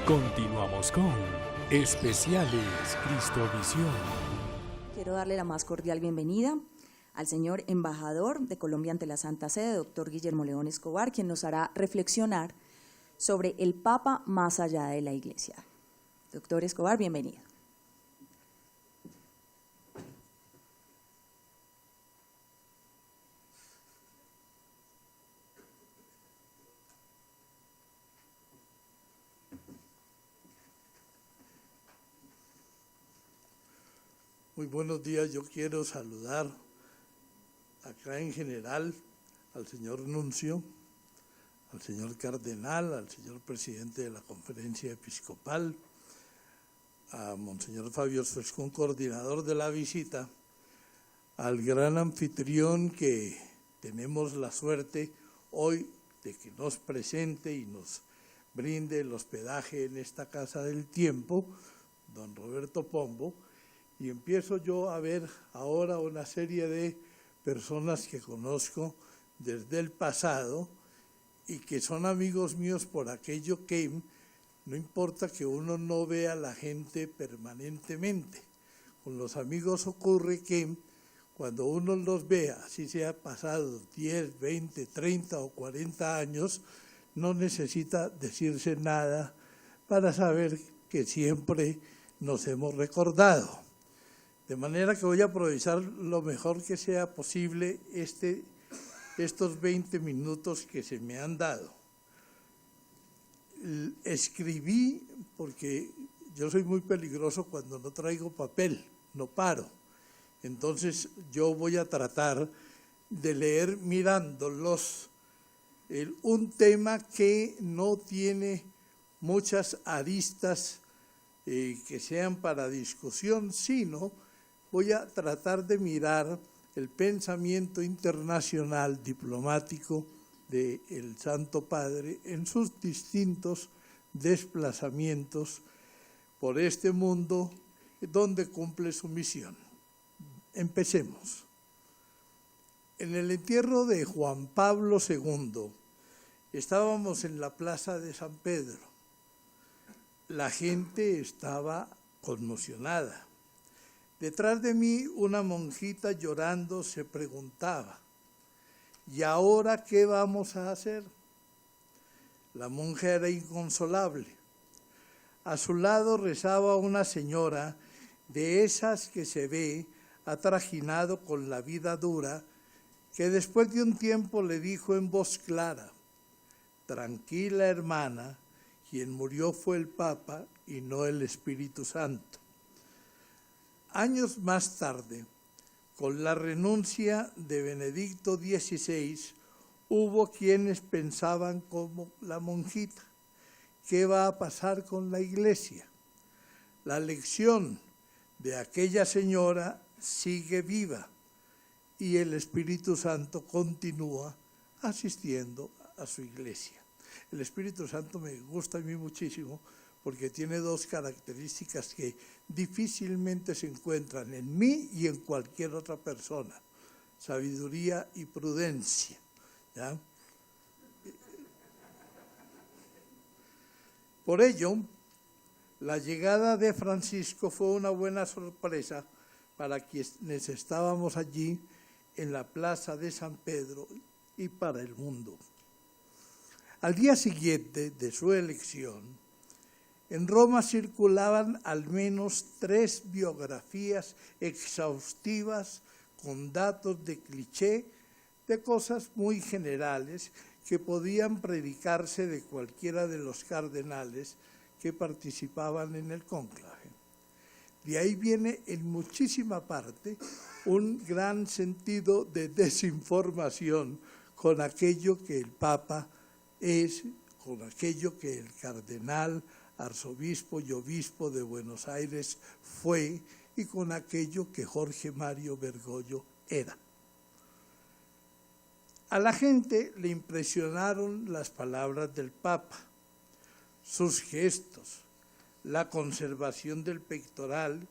Continuamos con Especiales Cristovisión. Quiero darle la más cordial bienvenida al señor embajador de Colombia ante la Santa Sede, doctor Guillermo León Escobar, quien nos hará reflexionar sobre el Papa más allá de la Iglesia. Doctor Escobar, bienvenido. Muy buenos días, yo quiero saludar acá en general al señor Nuncio, al señor Cardenal, al señor Presidente de la Conferencia Episcopal, a Monseñor Fabio Frescón, coordinador de la visita, al gran anfitrión que tenemos la suerte hoy de que nos presente y nos brinde el hospedaje en esta Casa del Tiempo, don Roberto Pombo. Y empiezo yo a ver ahora una serie de personas que conozco desde el pasado y que son amigos míos por aquello que no importa que uno no vea a la gente permanentemente. Con los amigos ocurre que cuando uno los vea, así sea pasado 10, 20, 30 o 40 años, no necesita decirse nada para saber que siempre nos hemos recordado. De manera que voy a aprovechar lo mejor que sea posible estos 20 minutos que se me han dado. Escribí, porque yo soy muy peligroso cuando no traigo papel, no paro. Entonces yo voy a tratar de leer mirándolos un tema que no tiene muchas aristas que sean para discusión, sino voy a tratar de mirar el pensamiento internacional diplomático del Santo Padre en sus distintos desplazamientos por este mundo donde cumple su misión. Empecemos. En el entierro de Juan Pablo II estábamos en la Plaza de San Pedro. La gente estaba conmocionada. Detrás de mí una monjita llorando se preguntaba, ¿y ahora qué vamos a hacer? La monja era inconsolable. A su lado rezaba una señora de esas que se ve atrajinado con la vida dura, que después de un tiempo le dijo en voz clara, tranquila hermana, quien murió fue el Papa y no el Espíritu Santo. Años más tarde, con la renuncia de Benedicto XVI, hubo quienes pensaban como la monjita, ¿qué va a pasar con la Iglesia? La lección de aquella señora sigue viva y el Espíritu Santo continúa asistiendo a su Iglesia. El Espíritu Santo me gusta a mí muchísimo porque tiene dos características que difícilmente se encuentran en mí y en cualquier otra persona: sabiduría y prudencia, ¿ya? Por ello, la llegada de Francisco fue una buena sorpresa para quienes estábamos allí en la Plaza de San Pedro y para el mundo. Al día siguiente de su elección, en Roma circulaban al menos 3 biografías exhaustivas con datos de cliché de cosas muy generales que podían predicarse de cualquiera de los cardenales que participaban en el cónclave. De ahí viene en muchísima parte un gran sentido de desinformación con aquello que el Papa es, con aquello que el cardenal, arzobispo y obispo de Buenos Aires fue y con aquello que Jorge Mario Bergoglio era. A la gente le impresionaron las palabras del Papa, sus gestos, la conservación del pectoral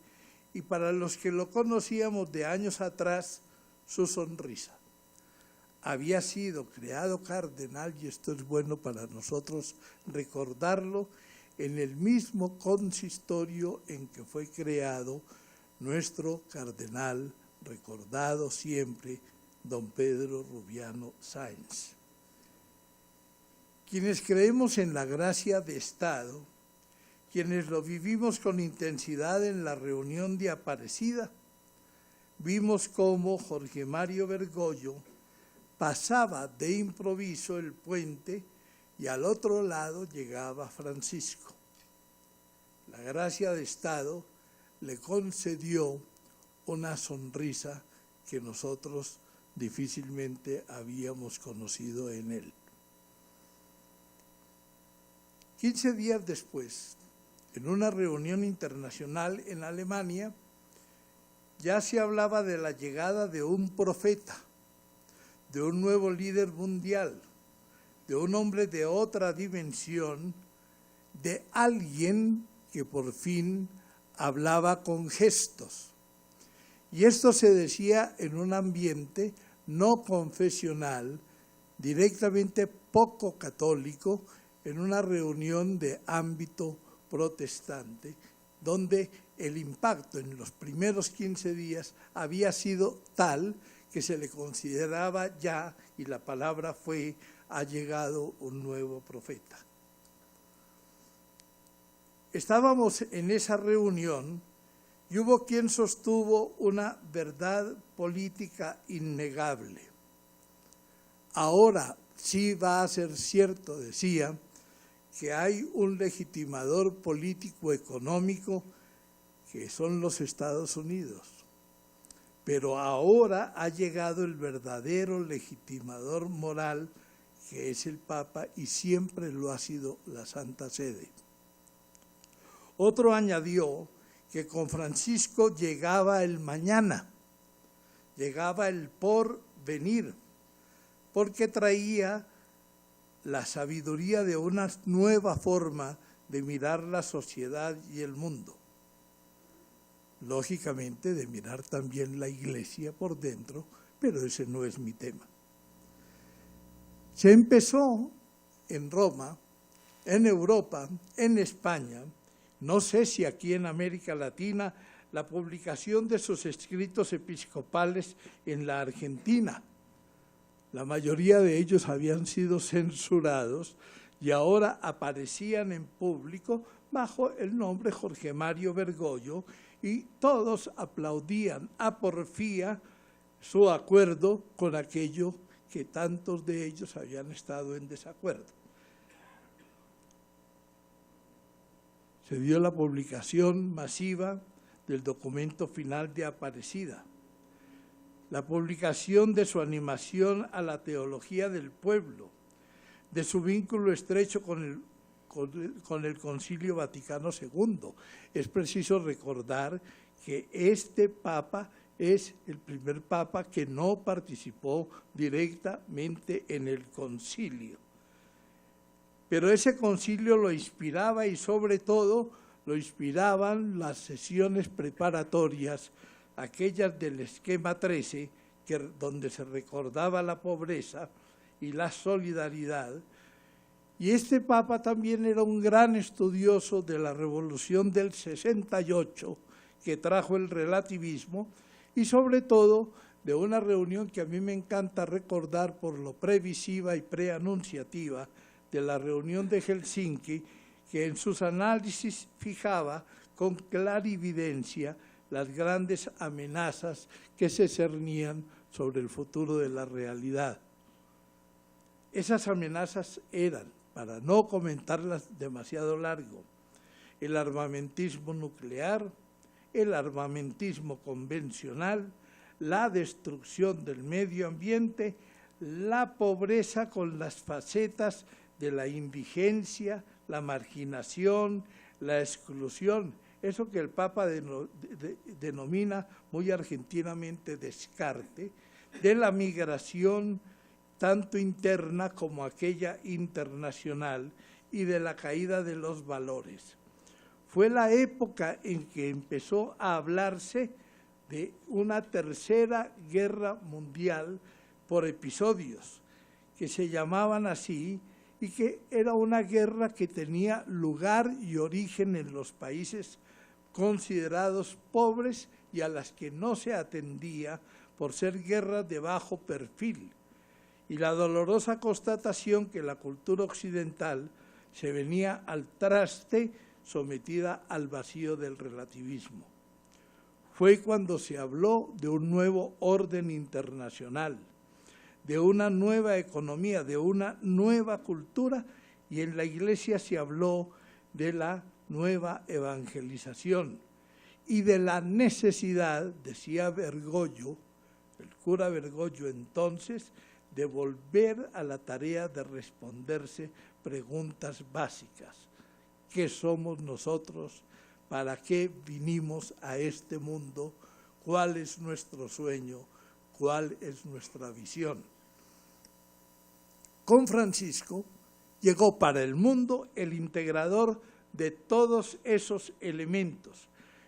y para los que lo conocíamos de años atrás, su sonrisa. Había sido creado cardenal, y esto es bueno para nosotros recordarlo, en el mismo consistorio en que fue creado nuestro cardenal, recordado siempre, don Pedro Rubiano Sáenz. Quienes creemos en la gracia de Estado, quienes lo vivimos con intensidad en la reunión de Aparecida, vimos cómo Jorge Mario Bergoglio pasaba de improviso el puente y al otro lado llegaba Francisco. La gracia de Estado le concedió una sonrisa que nosotros difícilmente habíamos conocido en él. 15 días después, en una reunión internacional en Alemania, ya se hablaba de la llegada de un profeta, de un nuevo líder mundial, de un hombre de otra dimensión, de alguien que por fin hablaba con gestos. Y esto se decía en un ambiente no confesional, directamente poco católico, en una reunión de ámbito protestante, donde el impacto en los primeros 15 días había sido tal que se le consideraba ya, y la palabra fue, ha llegado un nuevo profeta. Estábamos en esa reunión y hubo quien sostuvo una verdad política innegable. Ahora sí va a ser cierto, decía, que hay un legitimador político-económico que son los Estados Unidos. Pero ahora ha llegado el verdadero legitimador moral, que es el Papa, y siempre lo ha sido la Santa Sede. Otro añadió que con Francisco llegaba el mañana, llegaba el porvenir, porque traía la sabiduría de una nueva forma de mirar la sociedad y el mundo. Lógicamente de mirar también la Iglesia por dentro, pero ese no es mi tema. Se empezó en Roma, en Europa, en España, no sé si aquí en América Latina, la publicación de sus escritos episcopales en la Argentina. La mayoría de ellos habían sido censurados y ahora aparecían en público bajo el nombre Jorge Mario Bergoglio, y todos aplaudían a porfía su acuerdo con aquello que tantos de ellos habían estado en desacuerdo. Se dio la publicación masiva del documento final de Aparecida, la publicación de su animación a la teología del pueblo, de su vínculo estrecho con el Concilio Vaticano II. Es preciso recordar que este Papa es el primer Papa que no participó directamente en el concilio. Pero ese concilio lo inspiraba, y sobre todo lo inspiraban las sesiones preparatorias, aquellas del esquema 13, donde se recordaba la pobreza y la solidaridad. Y este Papa también era un gran estudioso de la Revolución del 68, que trajo el relativismo, y sobre todo de una reunión que a mí me encanta recordar por lo previsiva y preanunciativa, de la reunión de Helsinki, que en sus análisis fijaba con clarividencia las grandes amenazas que se cernían sobre el futuro de la realidad. Esas amenazas eran, para no comentarlas demasiado largo, el armamentismo nuclear, el armamentismo convencional, la destrucción del medio ambiente, la pobreza con las facetas de la indigencia, la marginación, la exclusión, eso que el Papa denomina muy argentinamente descarte, de la migración tanto interna como aquella internacional, y de la caída de los valores. Fue la época en que empezó a hablarse de una tercera guerra mundial por episodios, que se llamaban así, y que era una guerra que tenía lugar y origen en los países considerados pobres y a las que no se atendía por ser guerras de bajo perfil, y la dolorosa constatación que la cultura occidental se venía al traste, sometida al vacío del relativismo. Fue cuando se habló de un nuevo orden internacional, de una nueva economía, de una nueva cultura, y en la Iglesia se habló de la nueva evangelización y de la necesidad, decía Bergoglio, el cura Bergoglio entonces, de volver a la tarea de responderse preguntas básicas. ¿Qué somos nosotros? ¿Para qué vinimos a este mundo? ¿Cuál es nuestro sueño? ¿Cuál es nuestra visión? Con Francisco llegó para el mundo el integrador de todos esos elementos,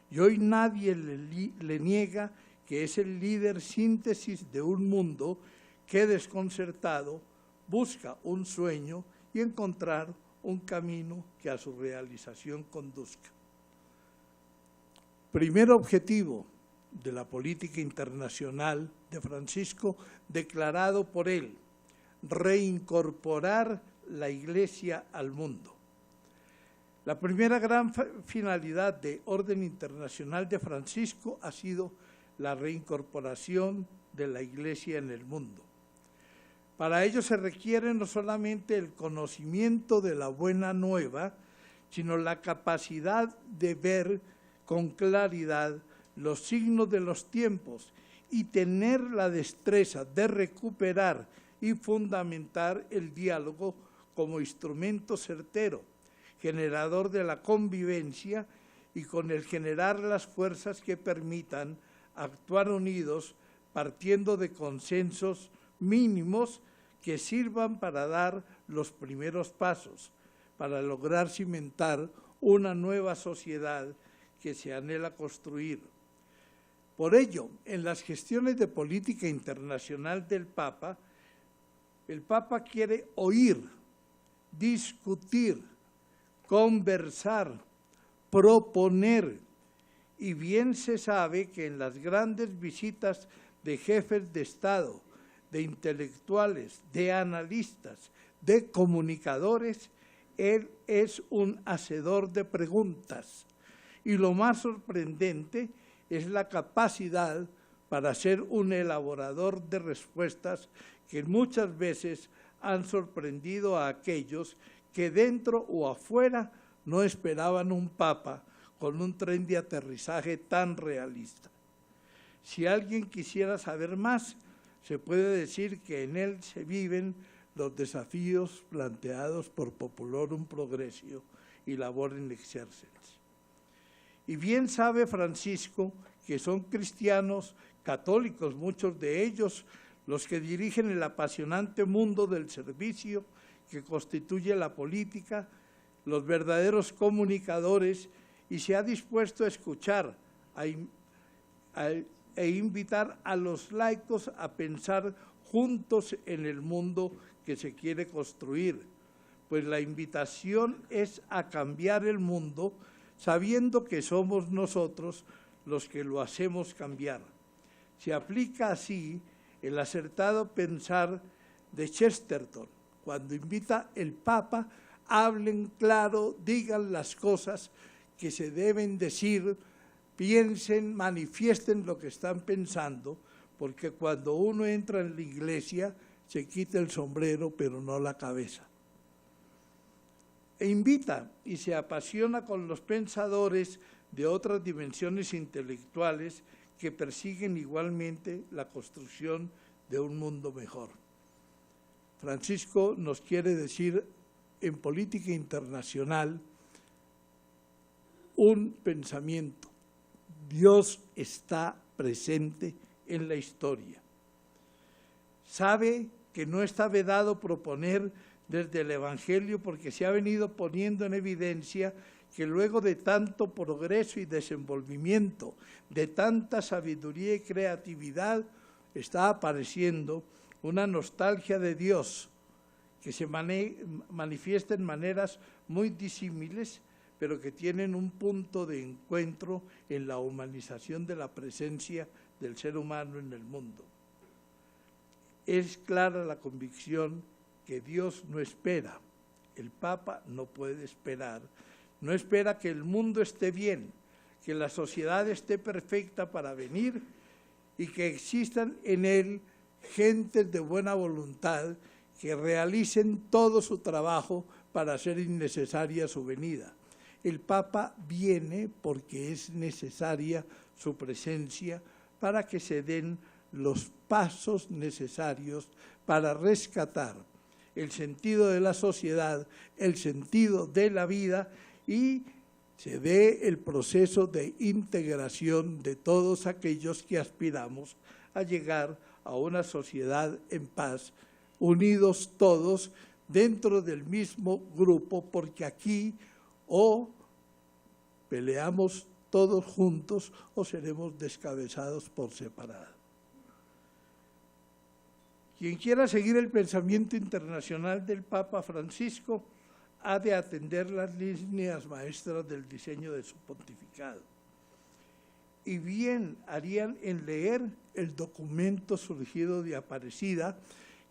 y hoy nadie le niega que es el líder síntesis de un mundo que desconcertado busca un sueño y encontrar un camino que a su realización conduzca. Primer objetivo de la política internacional de Francisco, declarado por él: reincorporar la Iglesia al mundo. La primera gran finalidad de orden internacional de Francisco ha sido la reincorporación de la Iglesia en el mundo. Para ello se requiere no solamente el conocimiento de la buena nueva, sino la capacidad de ver con claridad los signos de los tiempos y tener la destreza de recuperar y fundamentar el diálogo como instrumento certero, generador de la convivencia y con el generar las fuerzas que permitan actuar unidos partiendo de consensos mínimos que sirvan para dar los primeros pasos, para lograr cimentar una nueva sociedad que se anhela construir. Por ello, en las gestiones de política internacional del Papa, el Papa quiere oír, discutir, conversar, proponer, y bien se sabe que en las grandes visitas de jefes de Estado, de intelectuales, de analistas, de comunicadores, él es un hacedor de preguntas. Y lo más sorprendente es la capacidad para ser un elaborador de respuestas que muchas veces han sorprendido a aquellos que dentro o afuera no esperaban un papa con un tren de aterrizaje tan realista. Si alguien quisiera saber más, se puede decir que en él se viven los desafíos planteados por Populorum Progressio y Laborem Exercens. Y bien sabe Francisco que son cristianos católicos, muchos de ellos, los que dirigen el apasionante mundo del servicio que constituye la política, los verdaderos comunicadores, y se ha dispuesto a escuchar e invitar a los laicos a pensar juntos en el mundo que se quiere construir, pues la invitación es a cambiar el mundo sabiendo que somos nosotros los que lo hacemos cambiar. Se aplica así el acertado pensar de Chesterton, cuando invita el Papa: hablen claro, digan las cosas que se deben decir, piensen, manifiesten lo que están pensando, porque cuando uno entra en la iglesia se quita el sombrero pero no la cabeza. E invita y se apasiona con los pensadores de otras dimensiones intelectuales que persiguen igualmente la construcción de un mundo mejor. Francisco nos quiere decir en política internacional un pensamiento: Dios está presente en la historia. Sabe que no está vedado proponer desde el Evangelio, porque se ha venido poniendo en evidencia que luego de tanto progreso y desenvolvimiento, de tanta sabiduría y creatividad, está apareciendo una nostalgia de Dios que se manifiesta en maneras muy disímiles, pero que tienen un punto de encuentro en la humanización de la presencia del ser humano en el mundo. Es clara la convicción que Dios no espera, el Papa no puede esperar, no espera que el mundo esté bien, que la sociedad esté perfecta para venir y que existan en él gentes de buena voluntad que realicen todo su trabajo para hacer innecesaria su venida. El Papa viene porque es necesaria su presencia para que se den los pasos necesarios para rescatar el sentido de la sociedad, el sentido de la vida y se dé el proceso de integración de todos aquellos que aspiramos a llegar a una sociedad en paz, unidos todos dentro del mismo grupo, porque aquí o peleamos todos juntos o seremos descabezados por separado. Quien quiera seguir el pensamiento internacional del Papa Francisco ha de atender las líneas maestras del diseño de su pontificado. Y bien harían en leer el documento surgido de Aparecida,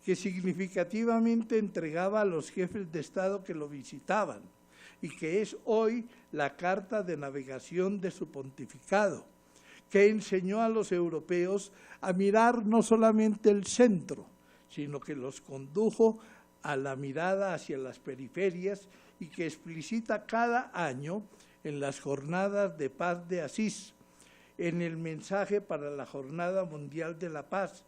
que significativamente entregaba a los jefes de Estado que lo visitaban, y que es hoy la carta de navegación de su pontificado, que enseñó a los europeos a mirar no solamente el centro, sino que los condujo a la mirada hacia las periferias y que explicita cada año en las jornadas de paz de Asís, en el mensaje para la Jornada Mundial de la Paz,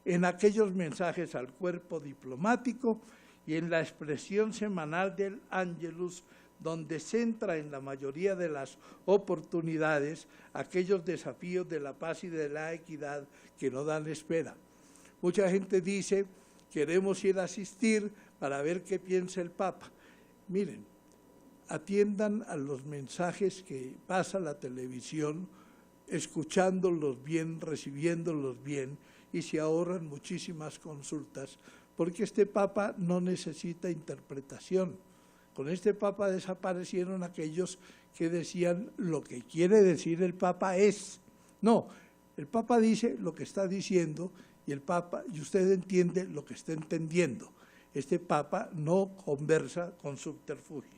en aquellos mensajes al cuerpo diplomático y en la expresión semanal del Ángelus, donde centra en la mayoría de las oportunidades aquellos desafíos de la paz y de la equidad que no dan espera. Mucha gente dice, queremos ir a asistir para ver qué piensa el Papa. Miren, atiendan a los mensajes que pasa la televisión, escuchándolos bien, recibiéndolos bien, y se ahorran muchísimas consultas, porque este Papa no necesita interpretación. Con este Papa desaparecieron aquellos que decían lo que quiere decir el Papa es. No, el Papa dice lo que está diciendo y usted entiende lo que está entendiendo. Este Papa no conversa con subterfugios.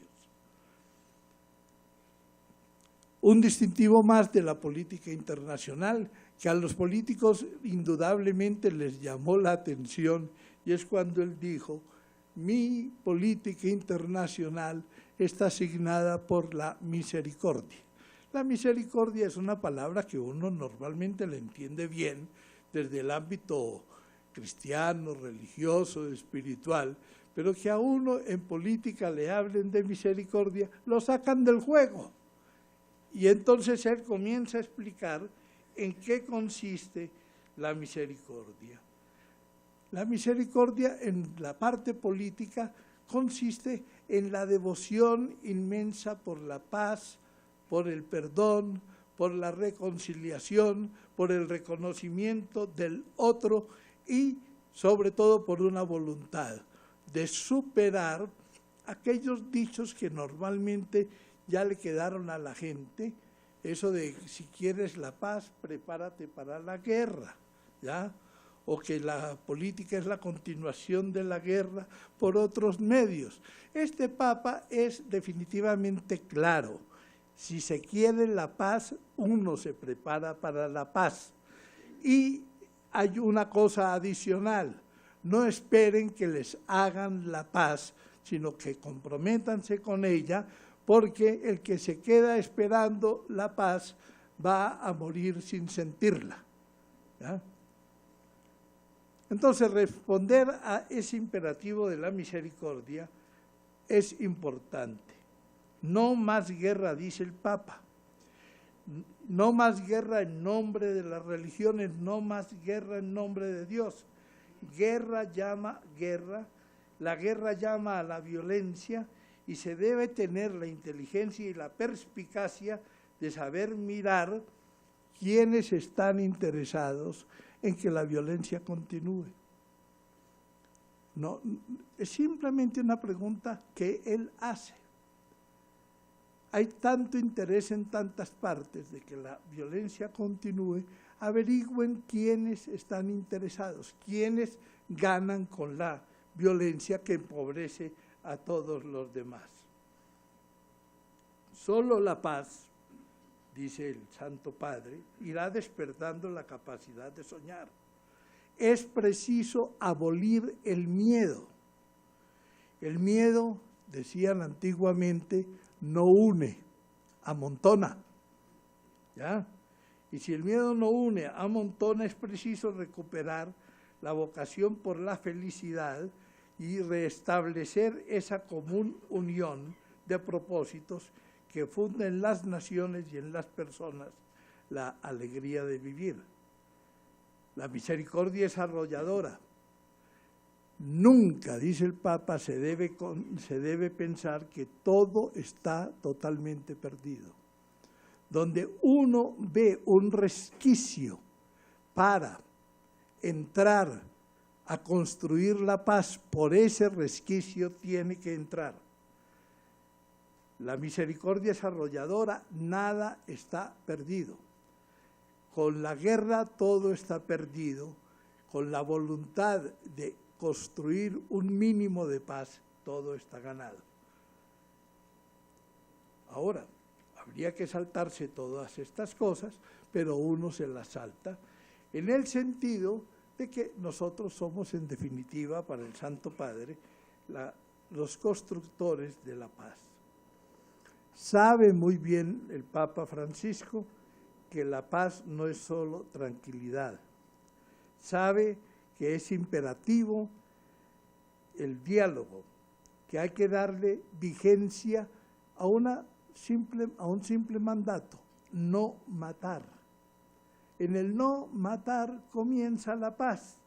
Un distintivo más de la política internacional que a los políticos indudablemente les llamó la atención y es cuando él dijo: mi política internacional está asignada por la misericordia. La misericordia es una palabra que uno normalmente la entiende bien desde el ámbito cristiano, religioso, espiritual, pero que a uno en política le hablen de misericordia, lo sacan del juego. Y entonces él comienza a explicar en qué consiste la misericordia. La misericordia en la parte política consiste en la devoción inmensa por la paz, por el perdón, por la reconciliación, por el reconocimiento del otro y sobre todo por una voluntad de superar aquellos dichos que normalmente ya le quedaron a la gente, eso de si quieres la paz, prepárate para la guerra, ¿ya? O que la política es la continuación de la guerra por otros medios. Este Papa es definitivamente claro. Si se quiere la paz, uno se prepara para la paz. Y hay una cosa adicional, no esperen que les hagan la paz, sino que comprométanse con ella, porque el que se queda esperando la paz va a morir sin sentirla, ¿ya? Entonces, responder a ese imperativo de la misericordia es importante. No más guerra, dice el Papa. No más guerra en nombre de las religiones, no más guerra en nombre de Dios. Guerra llama guerra, la guerra llama a la violencia y se debe tener la inteligencia y la perspicacia de saber mirar quiénes están interesados en que la violencia continúe. No, es simplemente una pregunta que él hace. Hay tanto interés en tantas partes de que la violencia continúe. Averigüen quiénes están interesados, quiénes ganan con la violencia que empobrece a todos los demás. Solo la paz, dice el Santo Padre, irá despertando la capacidad de soñar. Es preciso abolir el miedo. El miedo, decían antiguamente, no une, amontona. ¿Ya? Y si el miedo no une, amontona, es preciso recuperar la vocación por la felicidad y restablecer esa común unión de propósitos que funda en las naciones y en las personas la alegría de vivir. La misericordia es arrolladora. Nunca, dice el Papa, se debe pensar que todo está totalmente perdido. Donde uno ve un resquicio para entrar a construir la paz, por ese resquicio tiene que entrar. La misericordia es arrolladora, nada está perdido. Con la guerra todo está perdido, con la voluntad de construir un mínimo de paz, todo está ganado. Ahora, habría que saltarse todas estas cosas, pero uno se las salta en el sentido de que nosotros somos, en definitiva, para el Santo Padre, los constructores de la paz. Sabe muy bien el Papa Francisco que la paz no es solo tranquilidad. Sabe que es imperativo el diálogo, que hay que darle vigencia a un simple mandato: no matar. En el no matar comienza la paz,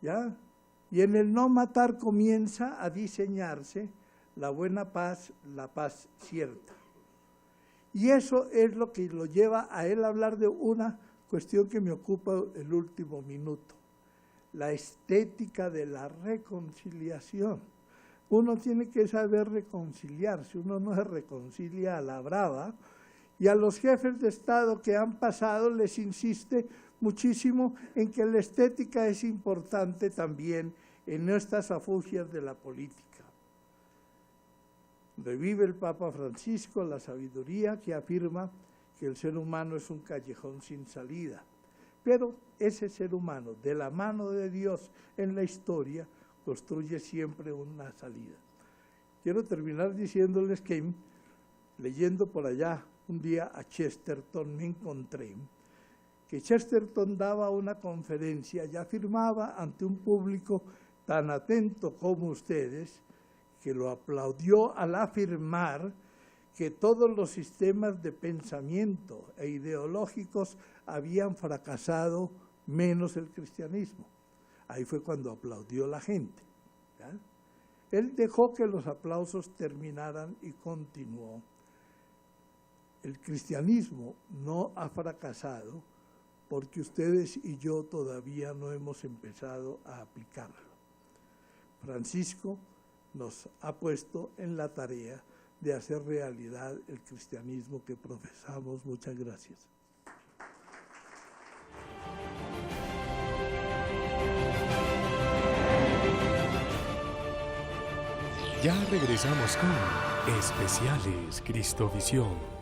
¿ya? Y en el no matar comienza a diseñarse la buena paz, la paz cierta. Y eso es lo que lo lleva a él a hablar de una cuestión que me ocupa el último minuto: la estética de la reconciliación. Uno tiene que saber reconciliarse, uno no se reconcilia a la brava, y a los jefes de Estado que han pasado les insiste muchísimo en que la estética es importante también en estas afugias de la política. Revive el Papa Francisco la sabiduría que afirma que el ser humano es un callejón sin salida, pero ese ser humano, de la mano de Dios en la historia, construye siempre una salida. Quiero terminar diciéndoles que, leyendo por allá un día a Chesterton, me encontré que Chesterton daba una conferencia y afirmaba ante un público tan atento como ustedes, que lo aplaudió al afirmar que todos los sistemas de pensamiento e ideológicos habían fracasado menos el cristianismo. Ahí fue cuando aplaudió la gente, ¿ya? Él dejó que los aplausos terminaran y continuó. El cristianismo no ha fracasado porque ustedes y yo todavía no hemos empezado a aplicarlo. Francisco nos ha puesto en la tarea de hacer realidad el cristianismo que profesamos. Muchas gracias. Ya regresamos con Especiales Cristovisión.